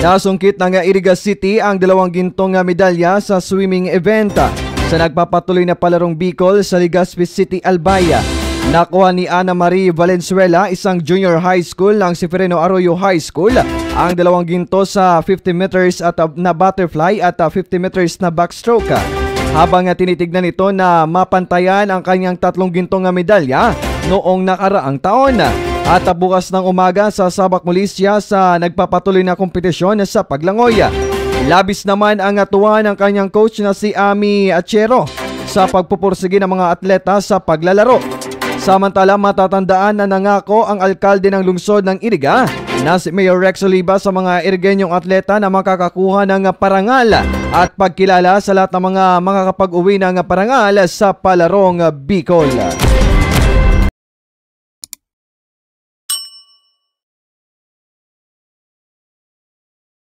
Nasungkit ng Iriga City ang 2 gintong medalya sa swimming event sa nagpapatuloy na palarong Bicol sa Legazpi City, Albaya. Nakuha ni Ana Marie Valenzuela, isang junior high school ng Severino Arroyo High School, ang 2 ginto sa 50 meters at na butterfly at 50 meters na backstroke. Habang tinitignan ito na mapantayan ang kanyang 3 gintong medalya noong nakaraang taon. At bukas ng umaga sasabak muli siya sa nagpapatuloy na kompetisyon sa paglangoy. Labis naman ang tuwa ng kanyang coach na si Ami Achero sa pagpupursige ng mga atleta sa paglalaro. Samantala, matatandaan na nangako ang alkalde ng lungsod ng Iriga na si Mayor Rex Oliva sa mga Irigenyong atleta na makakakuha ng parangal at pagkilala sa lahat ng mga makakapag-uwi ng parangal sa palarong Bicol.